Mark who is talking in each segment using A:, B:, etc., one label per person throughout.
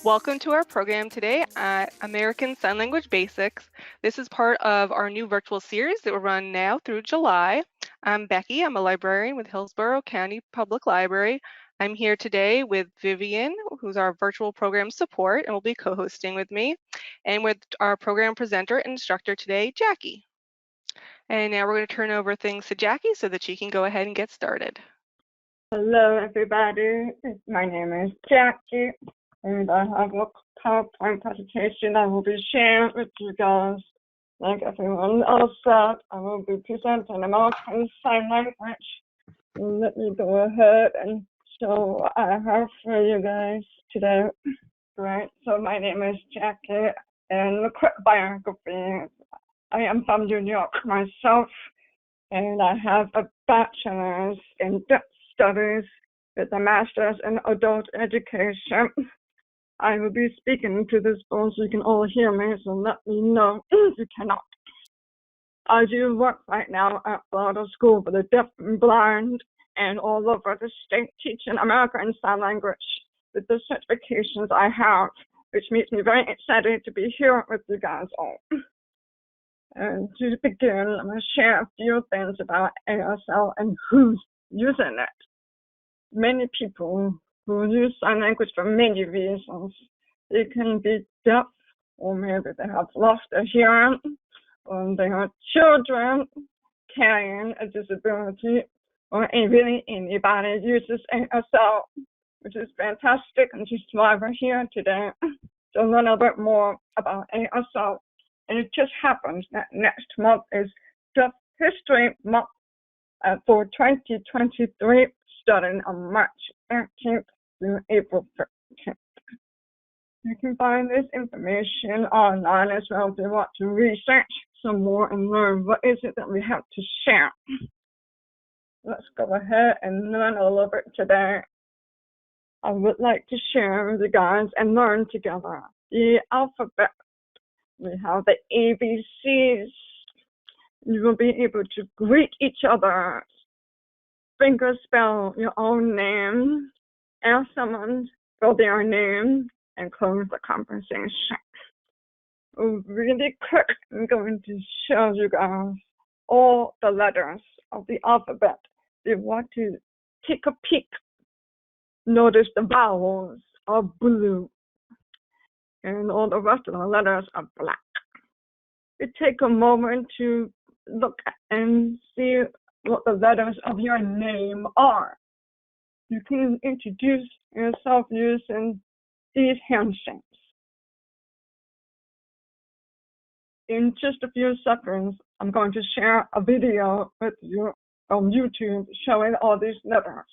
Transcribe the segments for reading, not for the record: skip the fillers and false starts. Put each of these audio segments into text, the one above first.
A: Welcome to our program today at American Sign Language Basics. This is part of our new virtual series that will run now through July. I'm Becky. I'm a librarian with Hillsborough County Public Library. I'm here today with Vivian, who's our virtual program support and will be co-hosting with me, and with our program presenter and instructor today, Jackie. And now we're going to turn over things to Jackie so that she can go ahead and get started.
B: Hello, everybody. My name is Jackie, and I have a PowerPoint presentation I will be sharing with you guys. Like everyone else said, I will be presenting American Sign Language. Let me go ahead and show what I have for you guys today. Right, so my name is Jackie, and a quick biography. I am from New York myself, and I have a bachelor's in Dutch studies with a master's in adult education. I will be speaking to this phone so you can all hear me, so let me know if you cannot. I do work right now at Florida School for the Deaf and Blind and all over the state teaching American Sign Language with the certifications I have, which makes me very excited to be here with you guys all. And to begin, I'm going to share a few things about ASL and who's using it. Many people who use sign language for many reasons. They can be deaf, or maybe they have lost their hearing, or they are children carrying a disability, or really anybody uses ASL, which is fantastic, and just why we're here today to learn a bit more about ASL. And it just happens that next month is Deaf History Month for 2023, starting on March 13th through April 15th. You can find this information online as well if you want to research some more and learn what is it that we have to share. Let's go ahead and learn a little bit today. I would like to share with you guys and learn together the alphabet. We have the ABCs. You will be able to greet each other, finger spell your own name, ask someone for their name, and close the conversation. Really quick, I'm going to show you guys all the letters of the alphabet. If you want to take a peek, notice the vowels are blue, and all the rest of the letters are black. You take a moment to look and see what the letters of your name are. You can introduce yourself using these handshakes. In just a few seconds, I'm going to share a video with you on YouTube showing all these letters.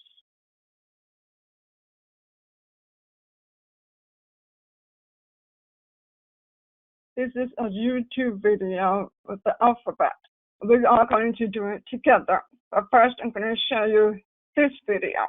B: This is a YouTube video with the alphabet. We are going to do it together. But first, I'm going to show you this video.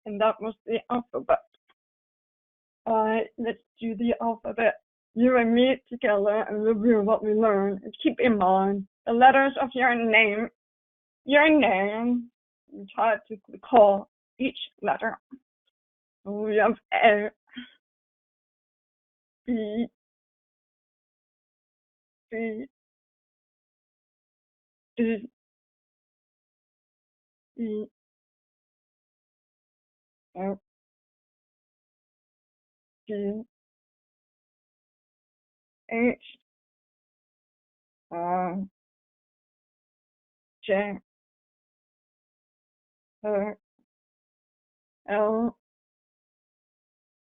B: And that was the alphabet. All right, let's do the alphabet you and me together and review what we learned. And keep in mind the letters of your name. You try to recall each letter. We have A, B, C, D, E, F, G, H, I, J, K, L,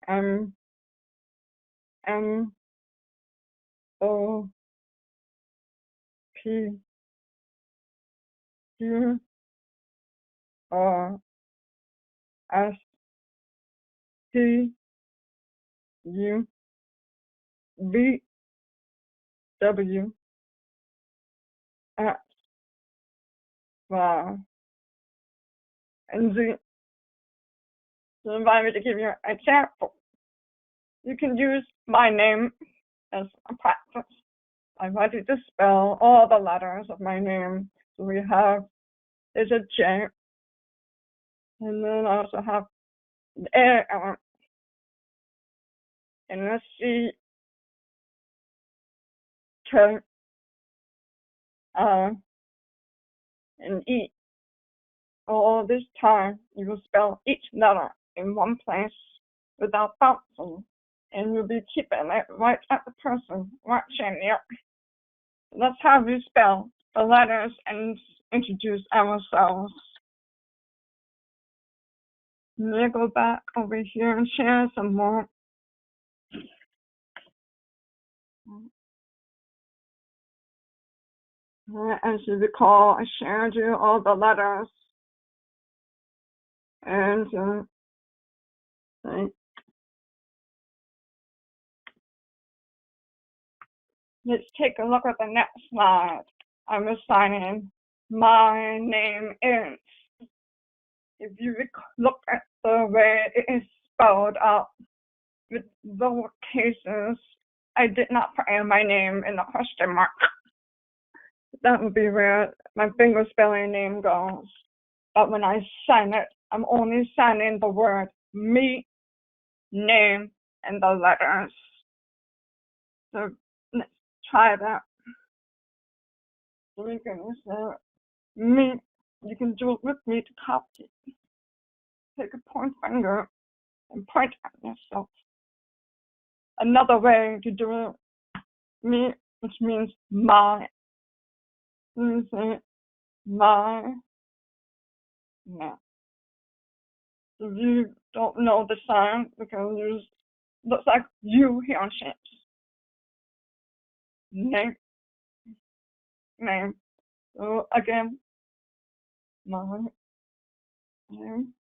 B: M, N, O, P, Q, R, S, T, U, V, W, X, Y, and Z. So invite me to give you an example. You can use my name as a practice. I want you to spell all the letters of my name. So we have, there's a J, and then I also have an A, and a C, K, I, and E. All this time, you will spell each letter in one place without bouncing, and you'll be keeping it right at the person watching you. That's how we spell the letters and introduce ourselves. Let me go back over here and share some more. As you recall, I shared you all the letters. And let's take a look at the next slide. I'm assigning my name is. If you look at the way it is spelled out with lower cases, I did not put in my name in the question mark. That would be where my finger spelling name goes. But when I sign it, I'm only signing the word me, name, and the letters. So let's try that. So we're going to say me. You can do it with me to copy. Take a point finger and point at yourself. Another way to do it, me, which means my. You say my. No. If you don't know the sign, because it looks like you here on ships. Name. Name. So again, my name.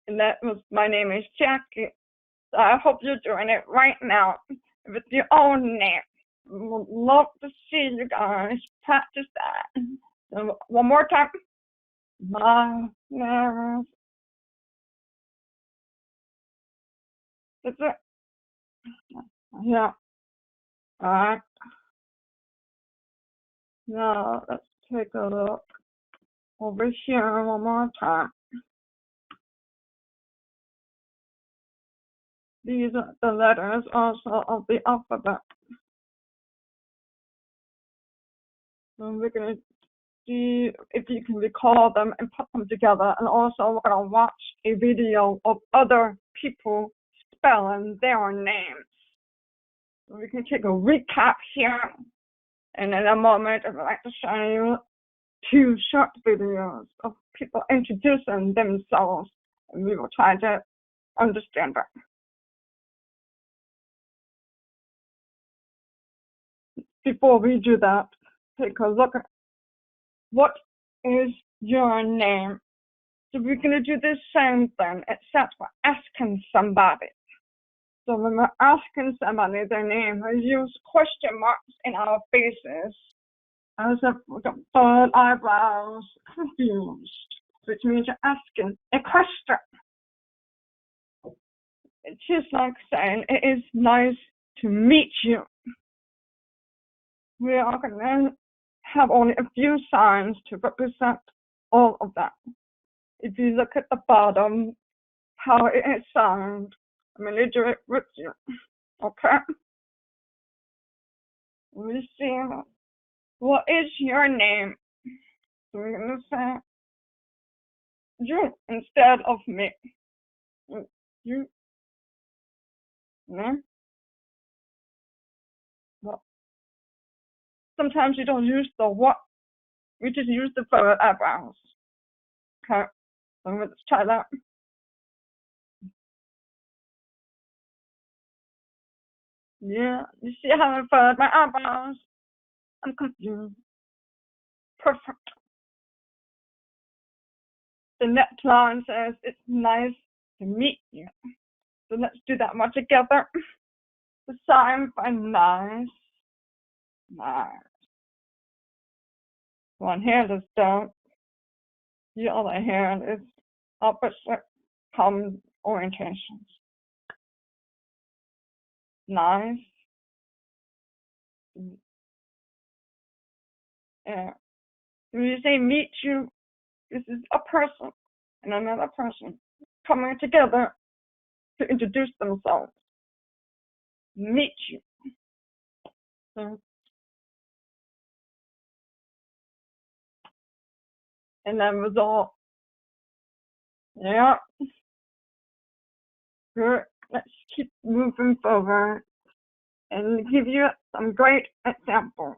B: And that was, my name is Jackie. So I hope you're doing it right now with your own name. Would love to see you guys practice that. So one more time. My name is. That's it. Yeah. All right. Now let's take a look over here one more time. These are the letters also of the alphabet. So we're going to see if you can recall them and put them together. And also we're going to watch a video of other people spelling their names. So we can take a recap here. And in a moment, I'd like to show you 2 short videos of people introducing themselves. And we will try to understand that. Before we do that, take a look at what is your name. So we're going to do the same thing, except for asking somebody. So when we're asking somebody their name, we use question marks in our faces as if we got furrowed eyebrows, confused. which means you're asking a question. It's just like saying, it is nice to meet you. We are going to have only a few signs to represent all of that. If you look at the bottom, how it is signed, I'm going to do it with you. Okay? We see, what is your name? So we're going to say you instead of me. You, no? Well, sometimes you don't use the what, we just use the forward eyebrows. Okay? So let's try that. Yeah, you see how I furrowed my eyebrows? I'm confused. Perfect. The next line says, it's nice to meet you. So let's do that one together. The sign for nice. Nice. One hand is down. The other hand is opposite palm orientations. Nice. Yeah. When you say meet you, this is a person and another person coming together to introduce themselves. Meet you. So, and then result. Yeah. Good. Let's keep moving forward and give you some great examples.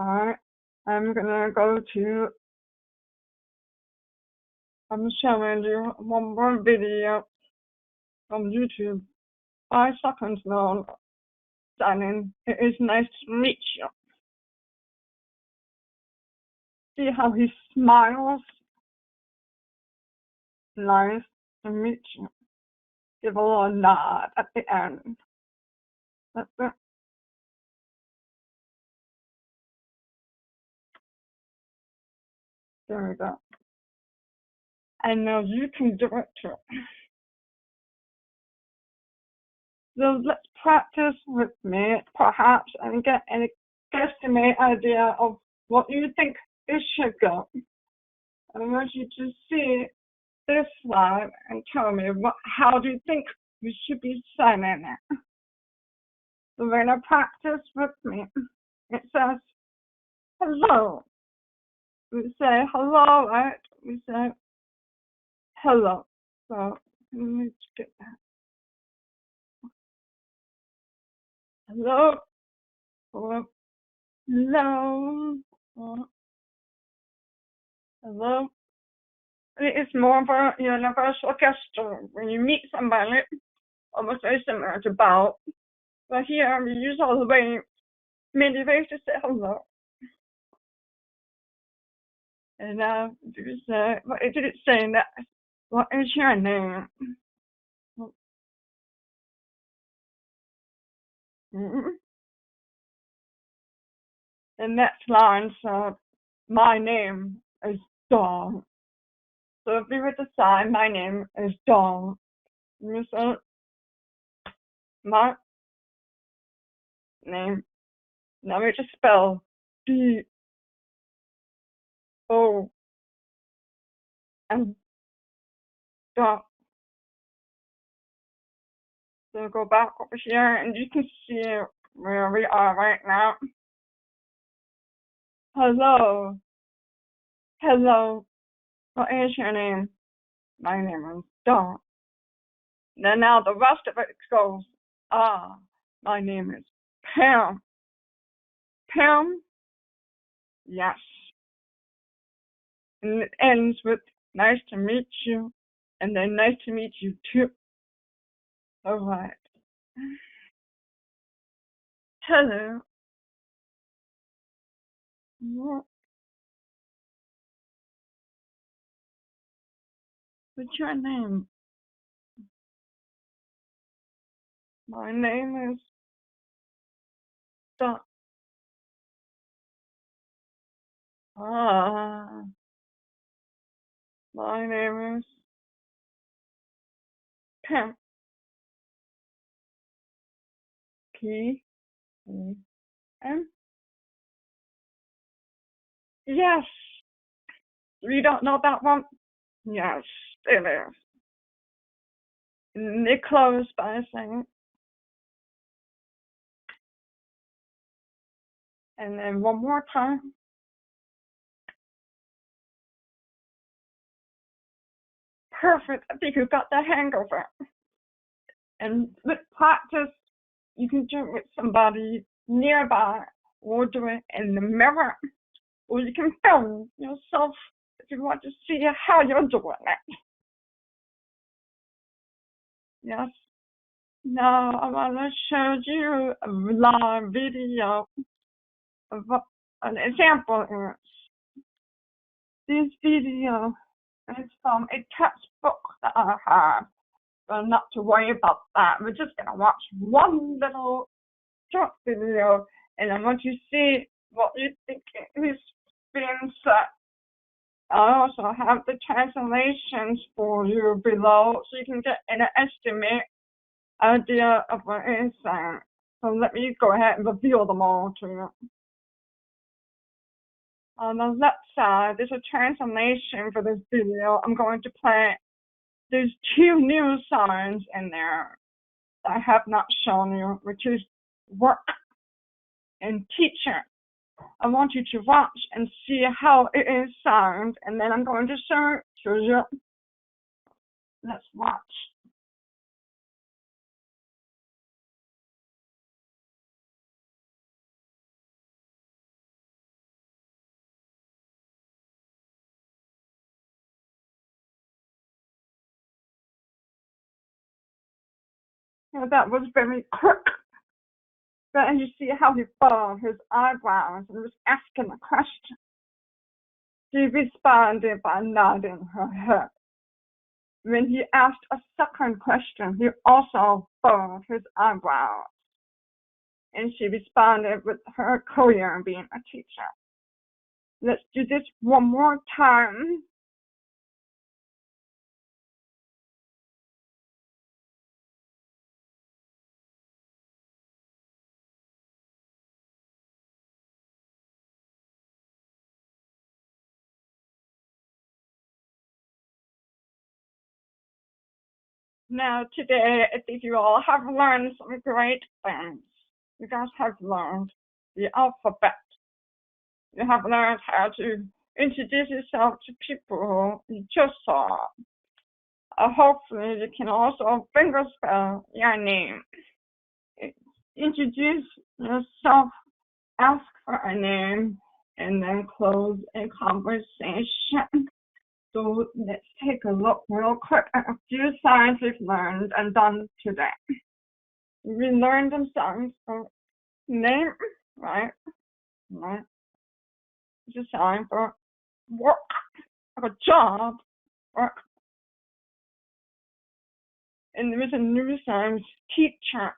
B: Alright. I'm showing you one more video from YouTube. 5 seconds long. Signing. It is nice to meet you. See how he smiles? Nice to meet you. Give a little nod at the end. That's it. There we go. And now you can do it too. So let's practice with me, perhaps, and get an guesstimate idea of what you think it should go. I want you to see this slide and tell me how do you think you should be signing it. So we're going to practice with me. It says, hello. We say hello, right? We say hello. So let's get that. Hello. Or hello. Or hello. It's more of a universal gesture. When you meet somebody, almost very similar to bow. But here we use all the waves, many ways to say hello. And now you say, what is it saying that? What is your name? Mm-hmm. The next line said, my name is Dawn. So if you were to say, my name is Dawn, you say, my name. Now we just spell D-O-N. Dawn. So go back over here and you can see where we are right now. Hello. Hello. What is your name? My name is Dawn. Then now the rest of it goes, my name is Pam. Pam? Yes. And it ends with nice to meet you, and then nice to meet you too. All right. Hello. What's your name? My name is Dawn. My name is Pam. P-E-M. Yes. You don't know that one? Yes, it is. And it closed by saying, and then one more time. Perfect. I think you got the hang of it. And with practice, you can do it with somebody nearby, or do it in the mirror, or you can film yourself if you want to see how you're doing it. Yes. Now I want to show you a live video of what an example is. This video is from a textbook that I have, but not to worry about that. We're just going to watch one little short video, and I want you to see what you think is being said. I also have the translations for you below, so you can get an estimate idea of what it's saying. So let me go ahead and reveal them all to you. On the left side, there's a translation for this video. I'm going to play. There's two new signs in there that I have not shown you, which is work and teacher. I want you to watch and see how it is sound, and then I'm going to show it to you. Let's watch. Now, that was very quick. But you see how he furrowed his eyebrows and was asking a question. She responded by nodding her head. When he asked a second question, he also furrowed his eyebrows, and she responded with her career being a teacher. Let's do this one more time. Now, today, I think you all have learned some great things. You guys have learned the alphabet. You have learned how to introduce yourself to people you just saw. Hopefully, you can also fingerspell your name. Introduce yourself, ask for a name, and then close a conversation. So let's take a look real quick at a few signs we've learned and done today. We learned some signs for name, right? Right. It's a sign for work, like a job, work. And there is a new sign, teacher,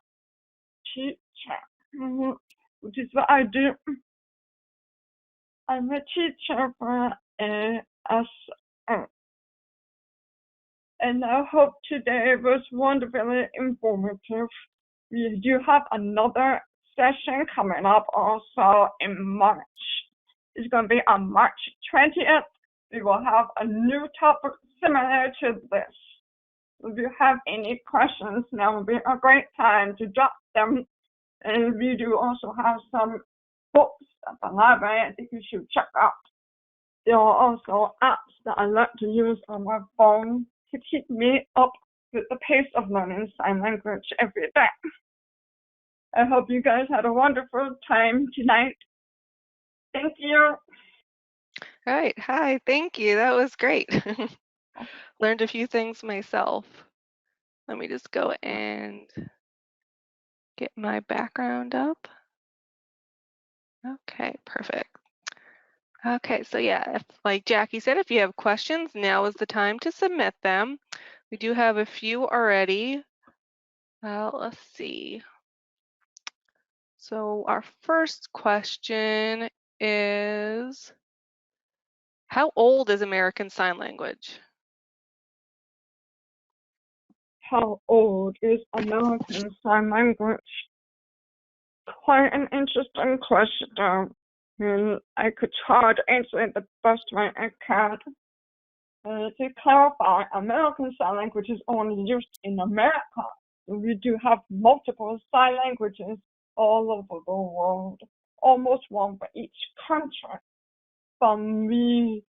B: which is what I do. I'm a teacher for ASL. And I hope today was wonderfully informative. We do have another session coming up also in March. It's going to be on March 20th. We will have a new topic similar to this. If you have any questions, now will be a great time to drop them. And we do also have some books at the library I think you should check out. There are also apps that I like to use on my phone to keep me up with the pace of learning sign language every day. I hope you guys had a wonderful time tonight. Thank you.
A: All right. Hi. Thank you. That was great. Learned a few things myself. Let me just go and get my background up. Okay, perfect. Okay, so yeah, like Jackie said, if you have questions, now is the time to submit them. We do have a few already. Let's see. So our first question is, How old is American Sign Language?
B: How old is American Sign Language? Quite an interesting question, and I could try to answer it the best way I can. To clarify, American Sign Language is only used in America. We do have multiple sign languages all over the world, almost one for each country. From we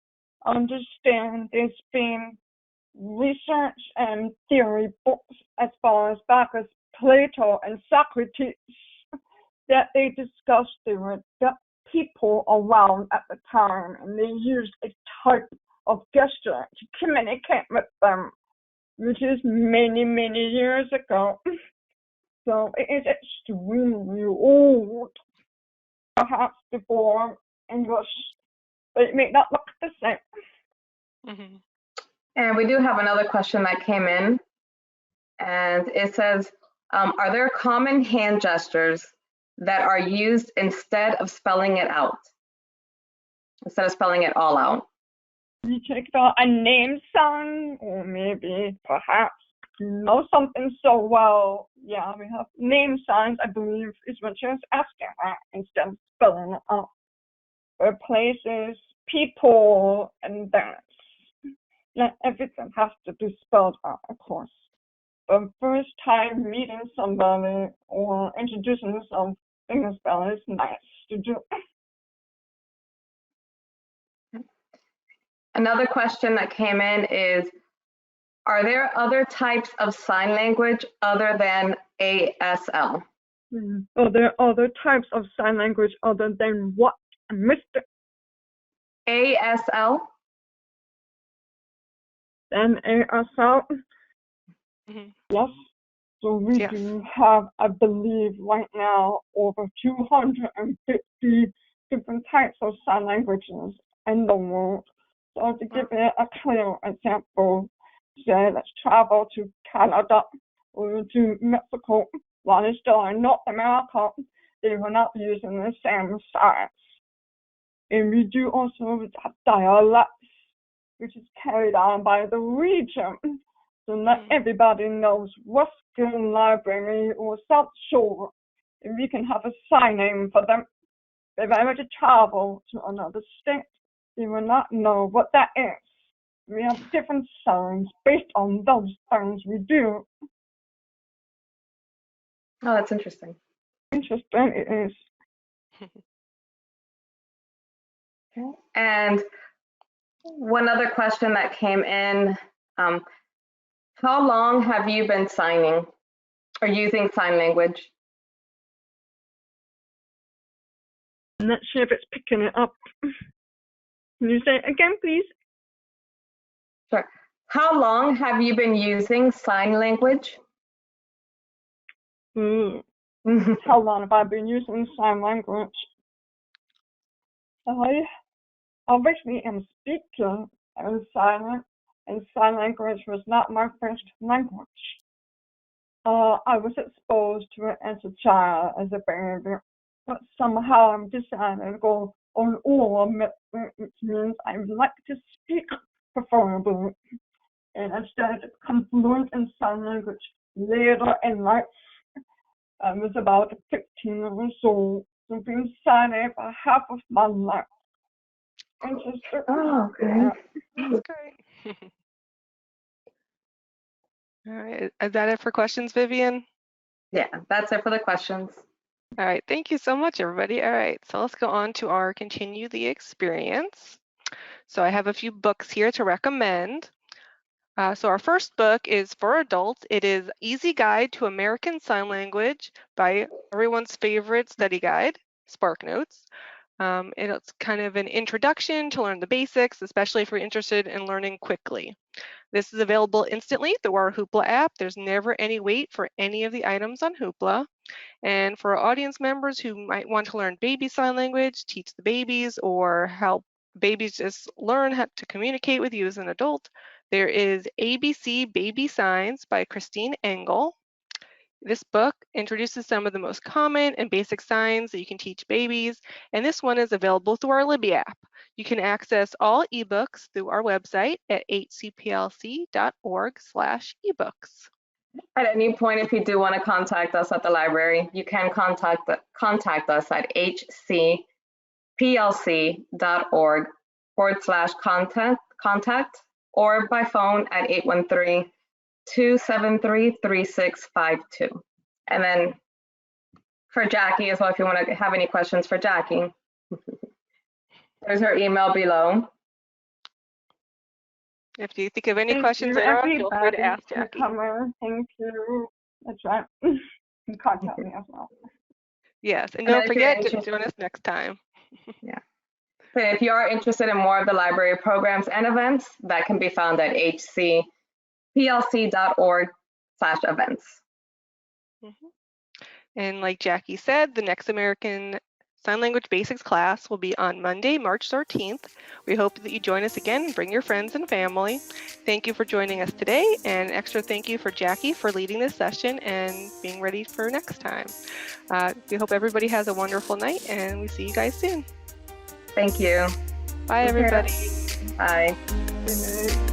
B: understand there's been research and theory books as far as back as Plato and Socrates that they discussed there were people around at the time and they used a type of gesture to communicate with them, which is many, many years ago. So it is extremely old, perhaps before English, but it may not look the same.
A: Mm-hmm.
C: And we do have another question that came in, and it says, are there common hand gestures that are used instead of spelling it out? Instead of spelling it all out?
B: You take a name sign, or maybe perhaps you know something so well. Yeah, we have name signs, I believe, is what you're asking at, instead of spelling it out. For places, people, and things. Not everything has to be spelled out, of course. But first time meeting somebody or introducing yourself in a spell is nice to do.
C: Another question that came in is, are there other types of sign language other than ASL?
B: Are there other types of sign language other than what? I missed it.
C: ASL?
B: Then ASL?
A: Mm-hmm.
B: Yes. So we
A: Yes.
B: do have, I believe, right now over 250 different types of sign languages in the world. So to give you a clear example, say let's travel to Canada or to Mexico, while they're still in North America, they will not be using the same signs. And we do also have dialects, which is carried on by the region. So not everybody knows Ruskin Library or South Shore, and we can have a sign name for them. If I were to travel to another state, they will not know what that is. We have different signs based on those things we do.
C: Oh, that's interesting.
B: Interesting it is.
C: Okay. And one other question that came in, how long have you been signing or using sign language?
B: I'm not sure if it's picking it up. Can you say it again, please?
C: Sure. How long have you been using sign language?
B: How long have I been using sign language? I originally am speaking and silent, and sign language was not my first language. I was exposed to it as a child, as a baby, but somehow I'm decided to go on all which means I like to speak preferably. And I started to become fluent in sign language later in life. I was about 15 years old, so been signing for half of my life. Interesting.
C: Oh, okay.
B: Yeah.
A: That's great. All right, is that it for questions, Vivian?
C: Yeah, that's it for the questions.
A: All right, thank you so much, everybody. All right, so let's go on to our Continue the Experience. So I have a few books here to recommend. So our first book is for adults. It is Easy Guide to American Sign Language by everyone's favorite study guide, SparkNotes. It's kind of an introduction to learn the basics, especially if you're interested in learning quickly. This is available instantly through our Hoopla app. There's never any wait for any of the items on Hoopla. And for our audience members who might want to learn baby sign language, teach the babies, or help babies just learn how to communicate with you as an adult, there is ABC Baby Signs by Christine Engel. This book introduces some of the most common and basic signs that you can teach babies, and this one is available through our Libby app. You can access all ebooks through our website at hcplc.org/ebooks.
C: At any point, if you do want to contact us at the library, you can contact us at hcplc.org/contact or by phone at 813-273-3652. And then for Jackie as well, if you want to have any questions for Jackie, there's her email below.
A: If you think of any
B: Thank
A: questions
B: you,
A: later on, feel free to
B: everybody,
A: ask
B: for
A: Jackie.
B: coming. Thank you. That's right. You can contact me as well.
A: Yes, and
C: And
A: don't
C: then if you're
A: forget to
C: interested-
A: join us next time.
C: So if you are interested in more of the library programs and events, that can be found at hcplc.org/events.
A: And like Jackie said, the next American Sign Language Basics class will be on Monday, March 13th. We hope that you join us again and bring your friends and family. Thank you for joining us today, and an extra thank you for Jackie for leading this session and being ready for next time. We hope everybody has a wonderful night, and we see you guys soon.
C: Thank you.
A: Bye,
C: Take care.
A: everybody.
C: Bye.
B: Good night.